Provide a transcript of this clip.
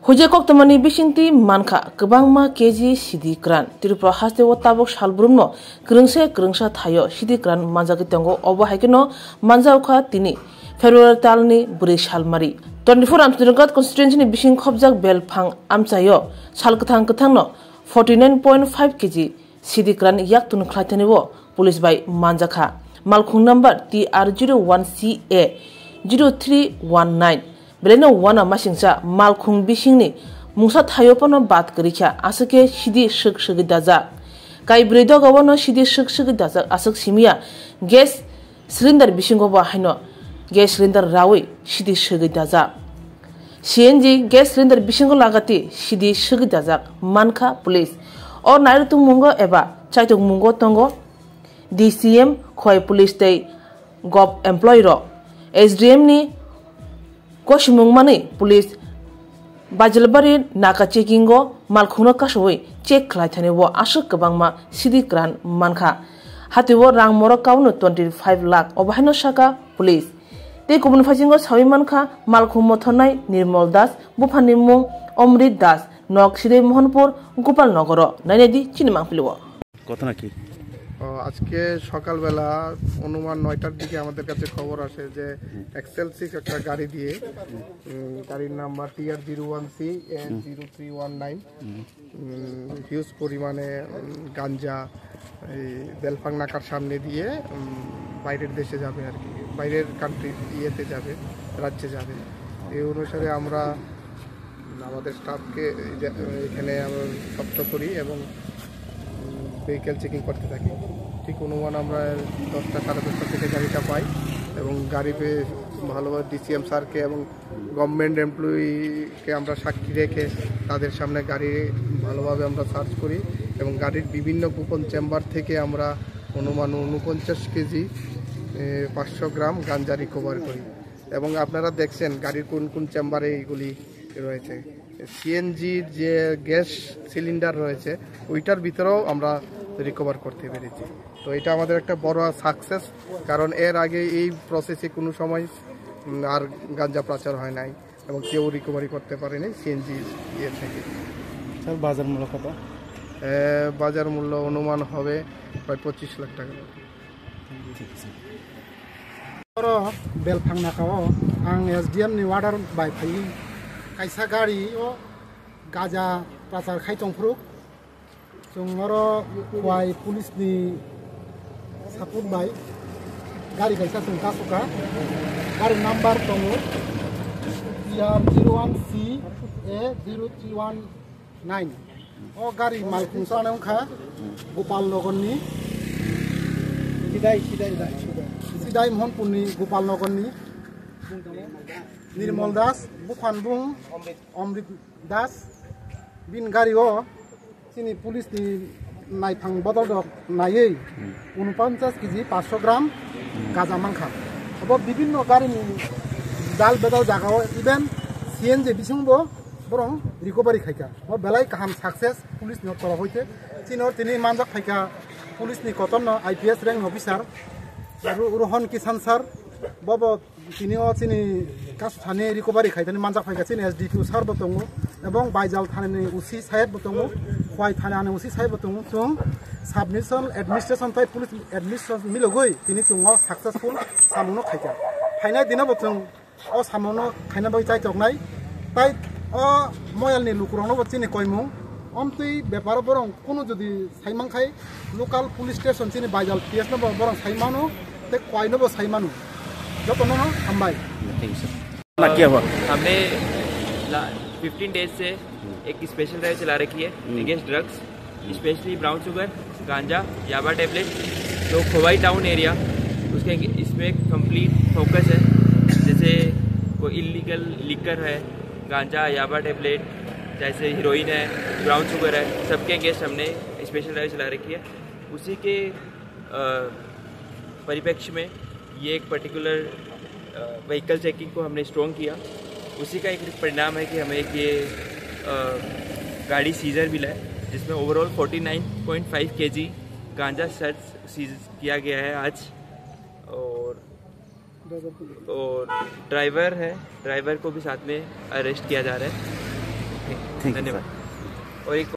Hujakok tamani bisingti manka kebangma keji sidi kran Tirupura hastewo tabok salbrumno krungsa thayo sidi kran manjakitango obo haikeno manjauka tini February talni buri salmari 24 Amsterdam constituency ni bising khobjak belphang amchayo salkthang no 49.5 kg sidi kran yaktun khlaitaniwo police by manjaka malkhung number TR01CA 0319 Beleno wana masingsa malkhung bisingni mungsa thayopano bat karikha asake sidi shik dajak kai bredo gawono sidi shik dajak asak simia gas cylinder bisingo ba haino gas cylinder rawi sidi shik dajak CNG gas cylinder bisingo lagati sidi shik dajak manka police or nairutung mungo eba chaitung mungo tongo DCM khoi police tei gov employee ro SDM ni Koshimung mani police Bajalbari naka checkingo malkhungno kasoi check khlaithane wo ashuk kabangma sidi kran manka hatiwo rang morok kaunu 25 lakh obahino saka police te kubun phajingo sawi manka malkhung mothonai Nirmal Das Bufani mung Omrit Das nok Side Mohanpur Gopal Nagoro nainedi Chinimang Piliwo ঘটনা কি আজকে সকালবেলা অনুমান 9টার দিকে আমাদের কাছে খবর আসে যে এক্সেল6 একটা গাড়ি দিয়ে গাড়ির নাম্বার TR01C 0319 হিউজ পরিমাণে গাঞ্জা এই বেলফাং নাকার সামনে দিয়ে বাইরের দেশে যাবে আর কি বাইরের কান্ট্রি ইয়েতে যাবে রাজ্যে যাবে এই অনুসারে আমরা আমাদের স্টাফকে এখানে আমরা শক্ত করি এবং ভেহিকেল চেকিং করতে থাকি ঠিক অনুমান আমরা 10টা সাড়ে 10টা থেকে গাড়িটা পাই এবং গাড়ি পেয়ে ভালোভাবে DCM স্যারকে এবং গভর্নমেন্ট এমপ্লয়িকে আমরা সাক্ষী রেখে তাদের সামনে গাড়ি ভালোভাবে আমরা সার্চ করি এবং গাড়ির বিভিন্ন গোপন চেম্বার থেকে আমরা অনুমান 49 কেজি 500 গ্রাম গাঞ্জা রিকভার করি এবং আপনারা দেখছেন গাড়ির কোন কোন চেম্বারে এইগুলি রয়েছে সিএনজির যে গ্যাস সিলিন্ডার রয়েছে ওইটার ভিতরেও আমরা রিকভার করতে পেরেছি তো এটা আমাদের একটা বড় সাকসেস কারণ এর আগে এই প্রসেসে কোনো সময় আর গাঞ্জা পাচার হয় নাই এবং কেউ রিকভারি করতে পারেনি সিএনজি ইয়ে থেকে স্যার বাজার মূল্য কত বাজার মূল্য অনুমান হবে প্রায় 25 লাখ টাকা बेलफां नाकाओ आं SDM नि वार्डार बाय फाइ कायसा गाड़ी ओ गाजा पाचार खायतंफ्रु जोंरो वाय पुलिस नि सपोर्ट बाय गाड़ी कायसा जों कासुका गाड़ी नंबर दङ TR01C A0319 ओ गाड़ी मालखुं सानावखा Gopal नगरनि Sidai Mohanpurni Gopal Nagarni Nirmal Das Bufani Omrit Das bin gario sini police ni naifang bodol dok nayei 49 kg 500 gram gaja mangkha abo bibinno gari ni dal bedal jagao even CNG bisingbo borong recovery khaika o belai kaham success police ni toro hoite tinor tini manjak khaika police ni kotonno IPS rank officer Rohan Kisan sir Bobo tinio sini kasu thane recovery khaitani manjak phaiga sini SDQ sir botongo ebong baijal thane usi saheb botongo khwai thane usi saheb botongo chung submission administration thai police administration milogoi tini chungo successful samono khaika phainai dina botong o samono khaina bai chai choknai tai o moyal ni lukurongno botini koimung omtui ব্যাপার বরং কোনো যদি সাইমান খাই local police station চিনি Baijal PS নব বরং সাইমানো তে কয়নব সাইমানো যত ন হামবাই थैंक यू सर क्या हुआ हमने 15 डेज से एक स्पेशल ड्राइव चला रखी है against drugs specially brown sugar गांजा याबा टैबलेट तो खोवाई टाउन एरिया उसके इसमें कंप्लीट फोकस है जैसे कोई इलीगल लिकर है गांजा याबा टैबलेट जैसे हीरोइन है ब्राउन शुगर है सबके अगेंस्ट हमने स्पेशल ड्राइव चला रखी है उसी के परिप्रेक्ष्य में ये एक पर्टिकुलर व्हीकल चेकिंग को हमने स्ट्रॉन्ग किया उसी का एक परिणाम है कि हमें एक ये गाड़ी सीजर मिला है जिसमें ओवरऑल 49.5 kg गांजा सीज किया गया है आज और ड्राइवर है ड्राइवर को भी साथ में अरेस्ट किया जा रहा है थैंक यू धन्यवाद। और एक